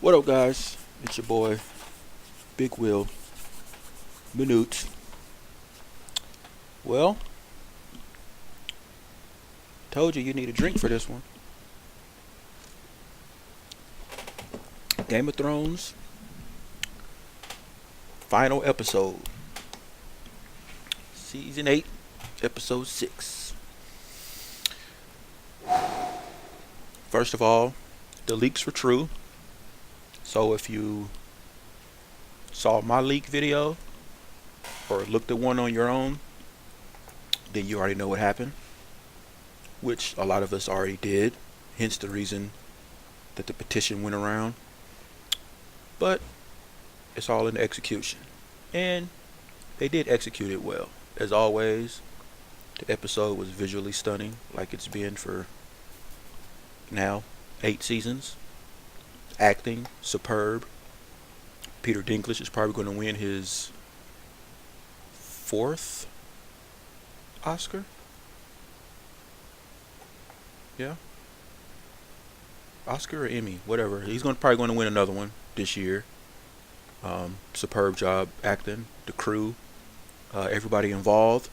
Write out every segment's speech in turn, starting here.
What up, guys? It's your boy, Big Will, Minute. Well, told you need a drink for this one. Game of Thrones, final episode. Season 8, episode 6. First of all, the leaks were true. So if you saw my leak video or looked at one on your own, then you already know what happened, which a lot of us already did, hence the reason that the petition went around. But it's all in execution, and they did execute it well. As always, the episode was visually stunning, like it's been for now 8 seasons. Acting superb. Peter Dinklage is probably going to win his 4th Oscar. Yeah, Oscar or Emmy, whatever. He's probably going to win another one this year. Superb job acting. The crew, everybody involved,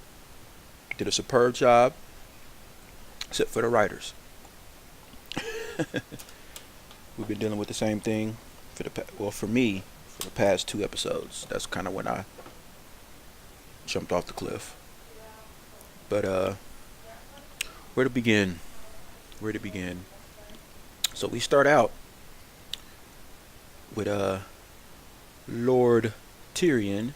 did a superb job, except for the writers. We've been dealing with the same thing for me, for the past 2 episodes. That's kind of when I jumped off the cliff. But where to begin? Where to begin? So we start out with Lord Tyrion.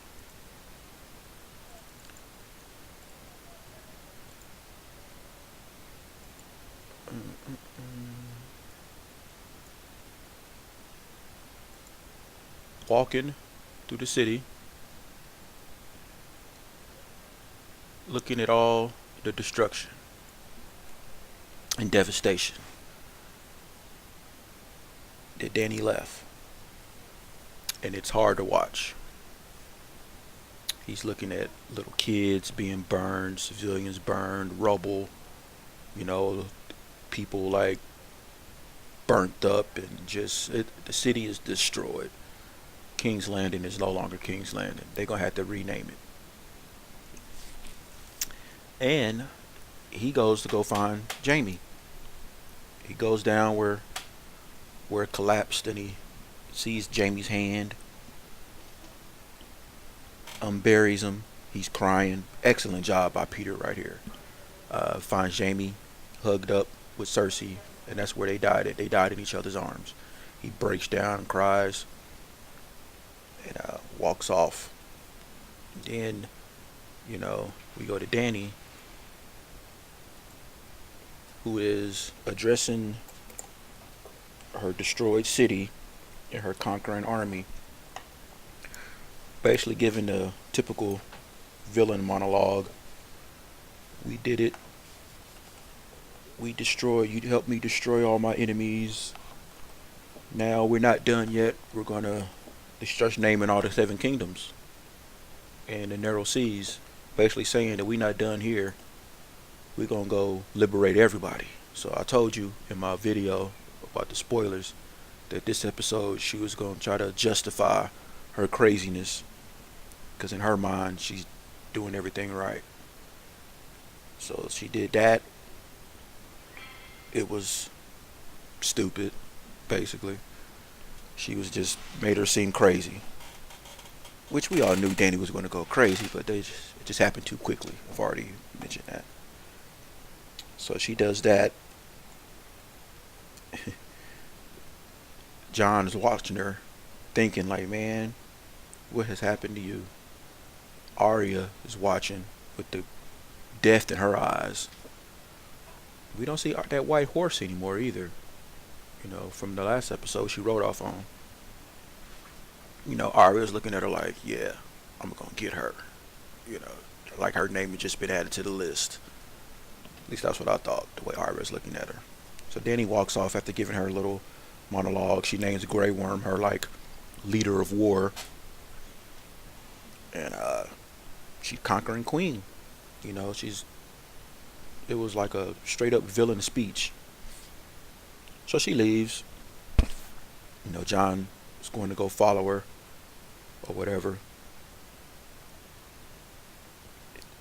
Walking through the city, looking at all the destruction and devastation that Dany left. And it's hard to watch. He's looking at little kids being burned, civilians burned, rubble, people like burnt up, and the city is destroyed. King's Landing is no longer King's Landing. They're going to have to rename it. And he goes to go find Jaime. He goes down where it collapsed, and he sees Jaime's hand. Buries him. He's crying. Excellent job by Peter right here. Finds Jaime hugged up with Cersei, and that's where they died at. They died in each other's arms. He breaks down and cries, and walks off. Then, we go to Dany, who is addressing her destroyed city and her conquering army, basically giving the typical villain monologue. We did it. You helped me destroy all my enemies. Now we're not done yet. We're gonna start naming all the 7 kingdoms and the narrow seas, basically saying that we're not done here. We're gonna go liberate everybody. So I told you in my video about the spoilers that this episode she was gonna try to justify her craziness, because in her mind she's doing everything right. So she did that. It was stupid, basically. She was just made her seem crazy, which we all knew Dany was going to go crazy, but it just happened too quickly. I've already mentioned that. So she does that. Jon is watching her, thinking like, man, what has happened to you? Arya is watching with the death in her eyes. We don't see that white horse anymore either. From the last episode she rode off on. Arya's looking at her like, yeah, I'm gonna get her. Like her name had just been added to the list. At least that's what I thought, the way Arya's looking at her. So Dany walks off after giving her a little monologue. She names Grey Worm her like leader of war. And she's conquering queen. It was like a straight up villain speech. So she leaves. Jon is going to go follow her or whatever.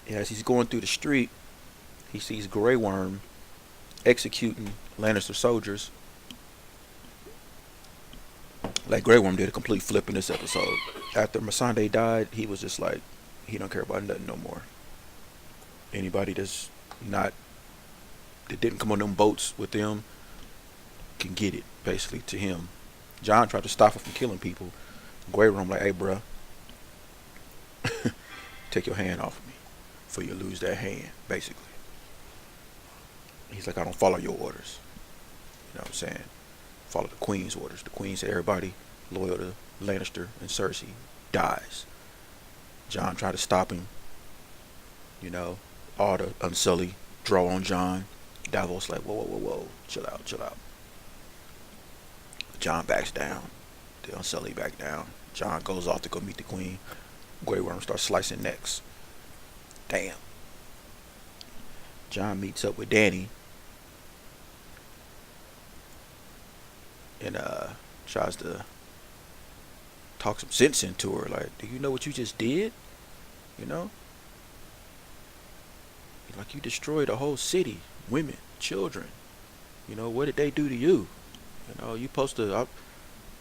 And as he's going through the street, he sees Grey Worm executing Lannister soldiers. Like, Grey Worm did a complete flip in this episode. After Missandei died, he was just like, he don't care about nothing no more. Anybody that didn't come on them boats with them can get it, basically, to him. Jon tried to stop him from killing people. Grey Worm like, hey, bruh, take your hand off of me before you lose that hand, basically. He's like, I don't follow your orders. You know what I'm saying? Follow the Queen's orders. The Queen said everybody loyal to Lannister and Cersei dies. Jon tried to stop him. All the Unsullied draw on Jon. Davos like, whoa, chill out. Jon backs down. The Unsullied back down. Jon goes off to go meet the Queen. Grey Worm starts slicing necks. Damn. Jon meets up with Dany and tries to talk some sense into her. Like, do you know what you just did? Like, you destroyed a whole city, women, children. What did they do to you? You supposed to,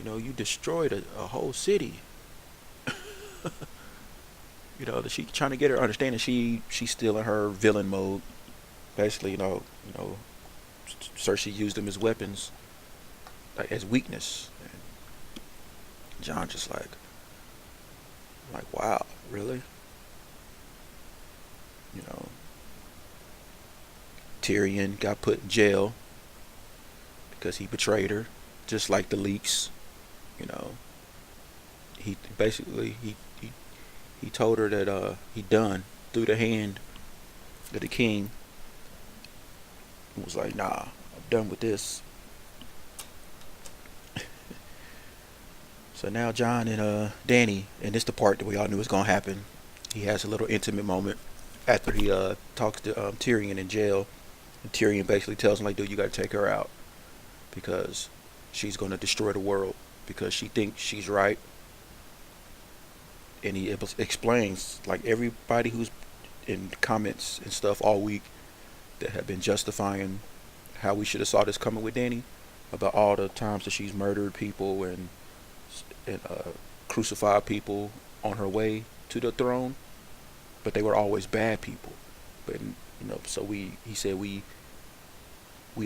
you destroyed a whole city. She trying to get her understanding she's still in her villain mode. Basically, Cersei used them as weapons, like, as weakness. And Jon just like, wow, really? Tyrion got put in jail because he betrayed her, just like the leaks. He basically he told her that he done through the hand of the king. He was like, nah, I'm done with this. So now Jon and Dany, and this the part that we all knew was gonna happen. He has a little intimate moment after he talks to Tyrion in jail. And Tyrion basically tells him, like, dude, you gotta take her out because she's gonna destroy the world because she thinks she's right. And he explains, like, everybody who's in comments and stuff all week that have been justifying how we should have saw this coming with Dany, about all the times that she's murdered people and crucified people on her way to the throne, but they were always bad people. But so he said we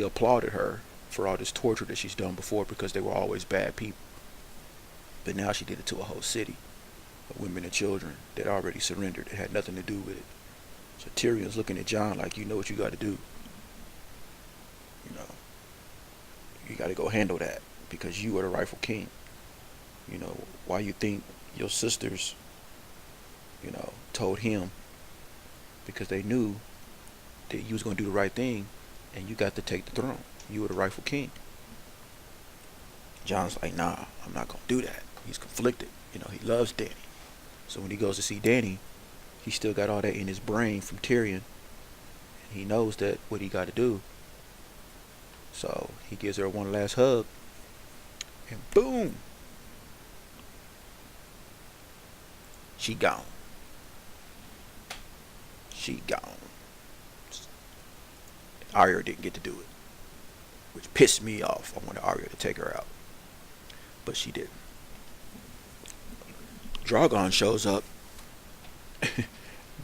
applauded her for all this torture that she's done before because they were always bad people. But now she did it to a whole city of women and children that already surrendered. It had nothing to do with it. So Tyrion's looking at Jon like, you know what you got to do. You got to go handle that because you are the rightful king. Why you think your sisters, told him, because they knew that you was going to do the right thing and you got to take the throne. You were the rightful king. Jon's like, nah, I'm not going to do that. He's conflicted. He loves Dany. So when he goes to see Dany, he still got all that in his brain from Tyrion. And he knows that what he got to do. So he gives her one last hug. And boom. She gone. She gone. Arya didn't get to do it, which pissed me off. I wanted Arya to take her out, but she didn't. Drogon shows up,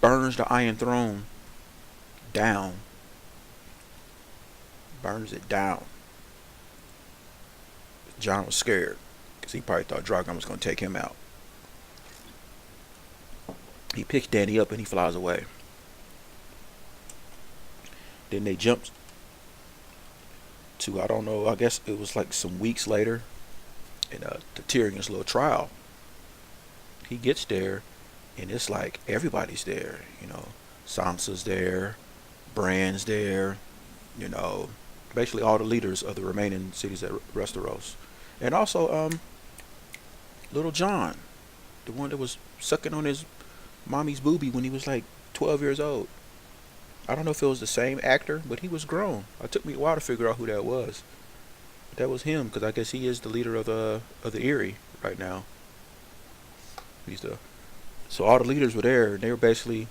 burns the Iron Throne down, burns it down. Jon was scared because he probably thought Drogon was going to take him out. He picks Dany up and he flies away. Then they jump to, I don't know, I guess it was like some weeks later, in the Tyrion's little trial. He gets there, and it's like everybody's there. Sansa's there, Bran's there, basically all the leaders of the remaining cities at Westeros. And also, Little Jon, the one that was sucking on his mommy's boobie when he was like 12 years old. I don't know if it was the same actor, but he was grown. It took me a while to figure out who that was. That was him, because I guess he is the leader of the Eyrie right now. He's the So all the leaders were there, and they were basically,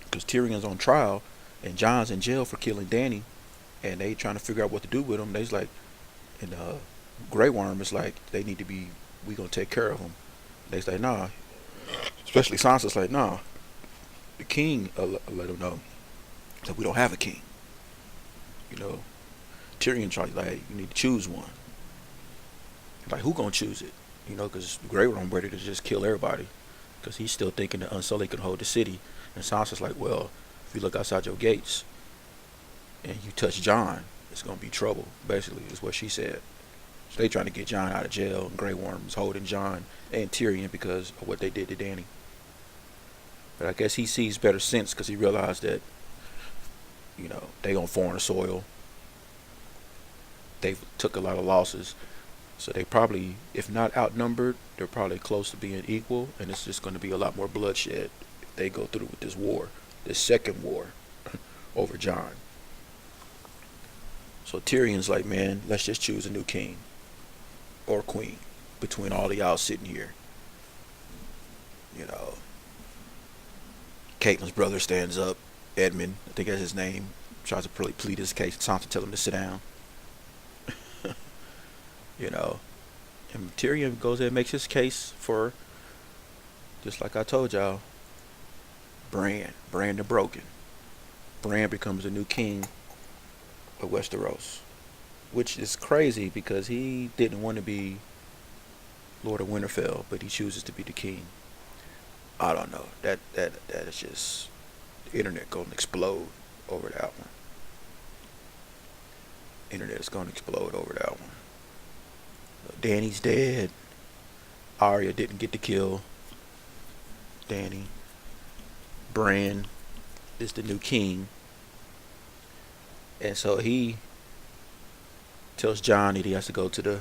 because Tyrion's on trial, and Jon's in jail for killing Dany, and they trying to figure out what to do with him. They's like, and Grey Worm is like, we gonna take care of him. They's like, nah. Especially Sansa's like, nah. The king let him know that we don't have a king. You know, Tyrion tried like, you need to choose one. Like, who gonna choose it? You know, because Grey Worm ready to just kill everybody, because he's still thinking that Unsullied can hold the city. And Sansa's like, well, if you look outside your gates and you touch Jon, it's gonna be trouble. Basically, is what she said. So they trying to get Jon out of jail, and Grey Worm is holding Jon and Tyrion because of what they did to Dany. But I guess he sees better sense, because he realized that, you know, they on foreign soil. They took a lot of losses. So they probably, if not outnumbered, they're probably close to being equal, and it's just going to be a lot more bloodshed if they go through with this war, this second war over Jon. So Tyrion's like, man, let's just choose a new king or queen between all of y'all sitting here. You know, Caitlyn's brother stands up, Edmund, I think that's his name, tries to plead his case. Sansa tell him to sit down. You know, and Tyrion goes there and makes his case for, just like I told y'all, Bran the Broken. Bran becomes the new king of Westeros, which is crazy because he didn't want to be Lord of Winterfell, but he chooses to be the king. I don't know. That is just, the internet gonna explode over that one. Internet is gonna explode over that one. Dany's dead. Arya didn't get to kill Dany. Bran is the new king. And so he tells Jon that he has to go to the,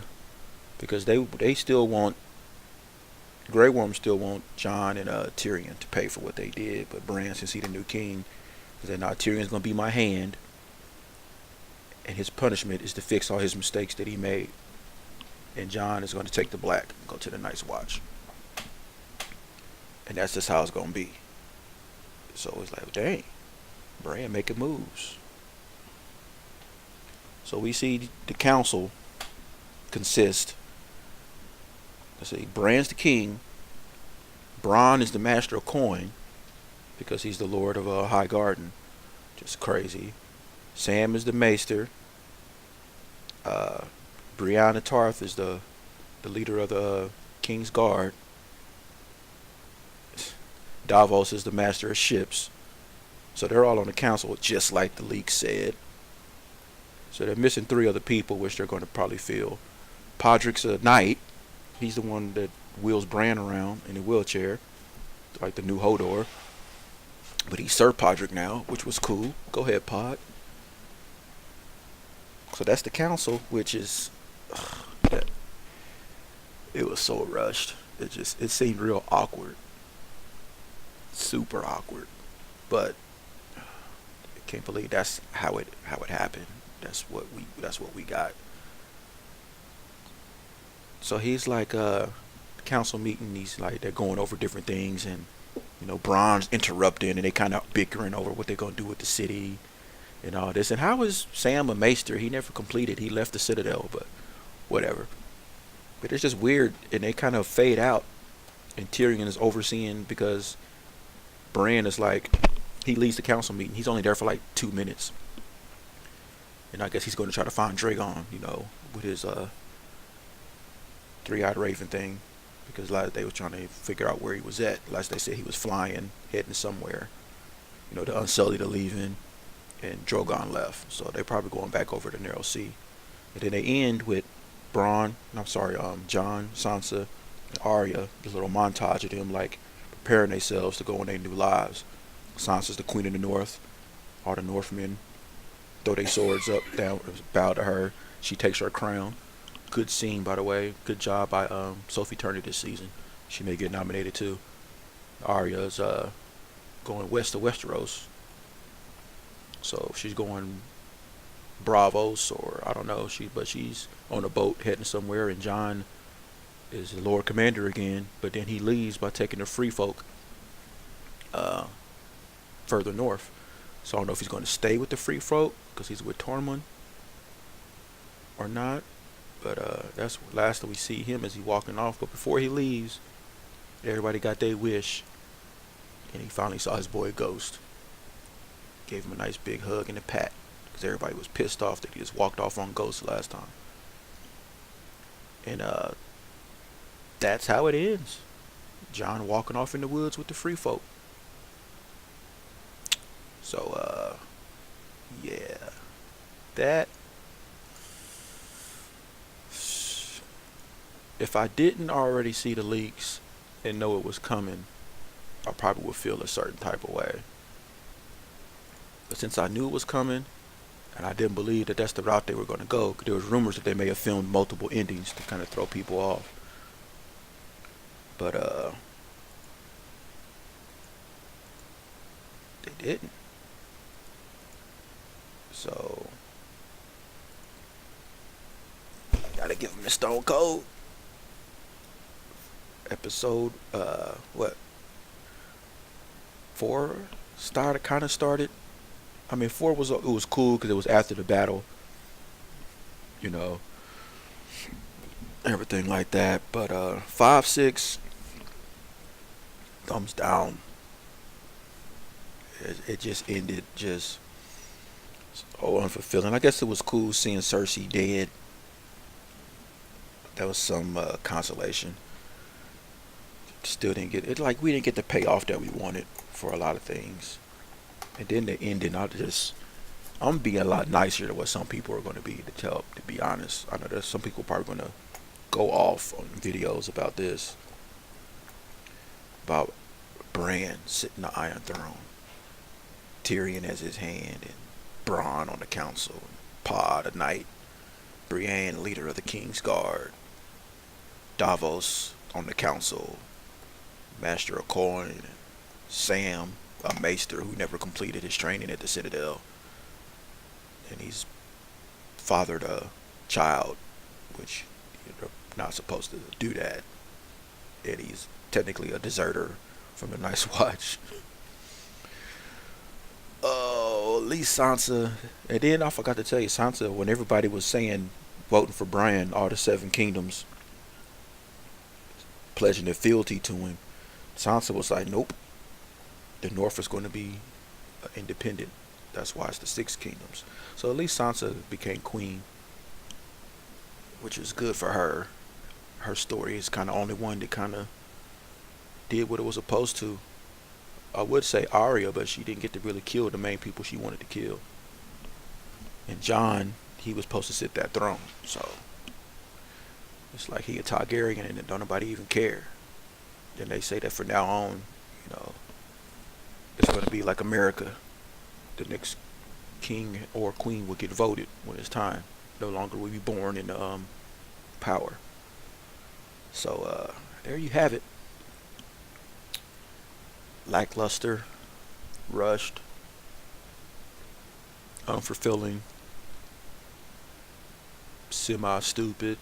because they still want, Grey Worm still want Jon and Tyrion to pay for what they did, but Bran, since he's the new king, said, nah, Tyrion's gonna be my hand, and his punishment is to fix all his mistakes that he made. And Jon is going to take the black and go to the Night's Watch. And that's just how it's going to be. So it's like, dang, Bran making moves. So we see the council consist, let's see, Bran's the king, Bronn is the master of coin, because he's the lord of High Garden. Just crazy. Sam is the maester. Brienne Tarth is the leader of the King's Guard. Davos is the master of ships. So they're all on the council, just like the leak said. So they're missing 3 other people, which they're going to probably fill. Podrick's a knight. He's the one that wheels Bran around in a wheelchair, like the new Hodor. But he's Sir Podrick now, which was cool. Go ahead, Pod. So that's the council, which is, it was so rushed. It seemed real awkward, super awkward. But I can't believe that's how it happened. That's what we got. So he's like council meeting. He's like, they're going over different things, and you know, Bronn's interrupting, and they kind of bickering over what they're gonna do with the city and all this. And how is Sam a maester? He never completed. He left the Citadel, but whatever. But it's just weird, and they kind of fade out, and Tyrion is overseeing, because Bran is like, he leads the council meeting. He's only there for like 2 minutes, and I guess he's going to try to find Drogon, you know, with his three-eyed raven thing, because last they was trying to figure out where he was at. Last they said he was flying, heading somewhere. You know, the Unsullied are leaving, and Drogon left, so they're probably going back over the Narrow Sea. And then they end with Jon, Sansa, and Arya. This little montage of them like preparing themselves to go on their new lives. Sansa's the queen of the North. All the Northmen throw their swords up, down, bow to her. She takes her crown. Good scene, by the way. Good job by Sophie Turner this season. She may get nominated too. Arya's going west to Westeros, so she's going Bravos, or I don't know. She's on a boat heading somewhere, and Jon is the Lord Commander again. But then he leaves by taking the free folk uh, further north. So I don't know if he's going to stay with the free folk because he's with Tormund or not. But that's last that we see him as he walking off. But before he leaves, everybody got their wish, and he finally saw his boy Ghost. Gave him a nice big hug and a pat because everybody was pissed off that he just walked off on Ghost last time. And that's how it ends. Jon walking off in the woods with the free folk. So yeah, that. If I didn't already see the leaks and know it was coming, I probably would feel a certain type of way. But since I knew it was coming, and I didn't believe that that's the route they were going to go, 'cause there was rumors that they may have filmed multiple endings to kind of throw people off. But they didn't. So I gotta give them the Stone Cold. Episode what 4 started. I mean, 4 was it was cool because it was after the battle, you know, everything like that. But 5, 6, thumbs down. It just ended just so unfulfilling. I guess it was cool seeing Cersei dead. That was some consolation. Still didn't get it. Like, we didn't get the payoff that we wanted for a lot of things. And then the ending, I'm being a lot nicer than what some people are going to be honest. I know there's some people probably going to go off on videos about this, about Bran sitting the Iron Throne, Tyrion as his hand, and Bronn on the council, and Pod a knight, Brienne leader of the King's Guard, Davos on the council, Master of Coin, and Sam, a maester who never completed his training at the Citadel, and he's fathered a child, which you're not supposed to do that, and he's technically a deserter from the Night's Watch. Oh, at least Sansa. And then I forgot to tell you, Sansa, when everybody was saying voting for Bran, all the 7 kingdoms pledging their fealty to him, Sansa was like, nope, the North is going to be independent. That's why it's the 6 kingdoms. So at least Sansa became queen, which is good for her. Her story is kind of only one that kind of did what it was supposed to. I would say Arya, but she didn't get to really kill the main people she wanted to kill. And Jon, he was supposed to sit that throne. So it's like he a Targaryen and don't nobody even care. Then they say that from now on, it's going to be like America. The next king or queen will get voted when it's time. No longer will be born in power. So there you have it. Lackluster, rushed, unfulfilling, semi-stupid,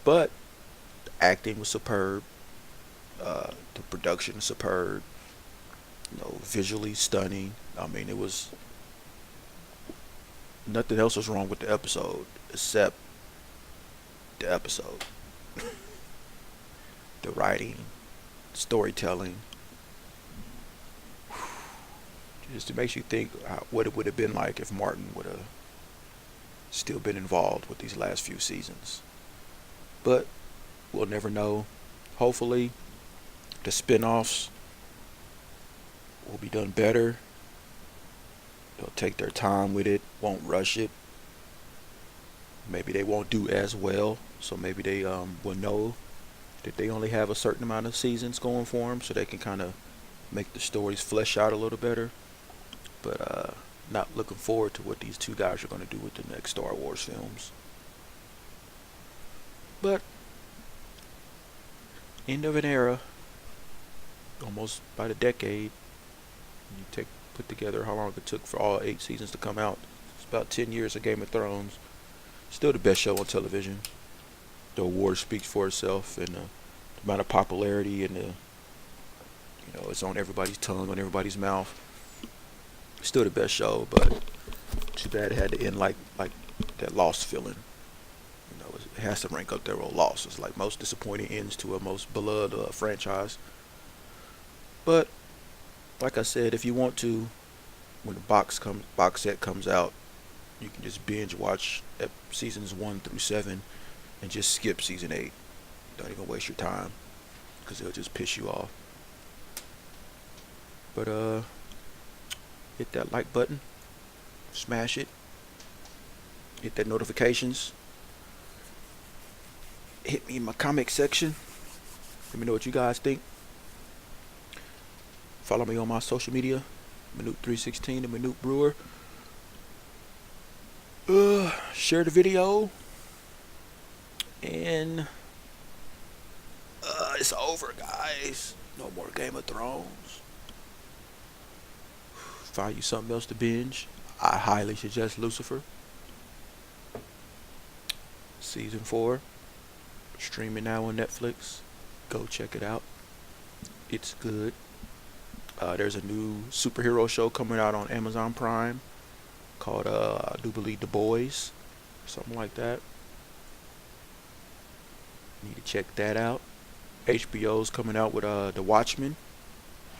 but the acting was superb. The production was superb. Visually stunning. I mean, it was nothing else was wrong with the episode except the episode. The writing, storytelling. Just it makes you think what it would have been like if Martin would have still been involved with these last few seasons. But we'll never know. Hopefully, the spin-offs will be done better. They'll take their time with it, won't rush it. Maybe they won't do as well, so maybe they will know that they only have a certain amount of seasons going for them, so they can kind of make the stories flesh out a little better. But not looking forward to what these 2 guys are going to do with the next Star Wars films. But end of an era, almost by the decade. You put together how long it took for all 8 seasons to come out. about 10 years of Game of Thrones. Still the best show on television. The award speaks for itself, and the amount of popularity, and it's on everybody's tongue, on everybody's mouth. Still the best show, but too bad it had to end like that Lost feeling. It has to rank up there with Lost. It's like most disappointing ends to a most beloved franchise. But like I said, if you want to, when the box set comes out, you can just binge watch seasons 1 through 7 and just skip season 8. Don't even waste your time, because it'll just piss you off. But hit that like button, smash it, hit that notifications, hit me in my comment section. Let me know what you guys think. Follow me on my social media, Minute316 and Minute Brewer. Share the video, and it's over, guys. No more Game of Thrones. Find you something else to binge. I highly suggest Lucifer. Season 4, streaming now on Netflix. Go check it out. It's good. There's a new superhero show coming out on Amazon Prime called I do believe The Boys, something like that. Need to check that out. HBO's coming out with The Watchmen.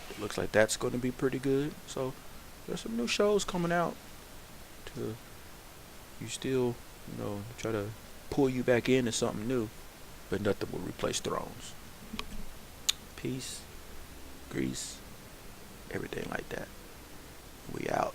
It looks like that's going to be pretty good. So there's some new shows coming out to you still try to pull you back into something new, but nothing will replace Thrones. Peace, grease, everything like that. We out.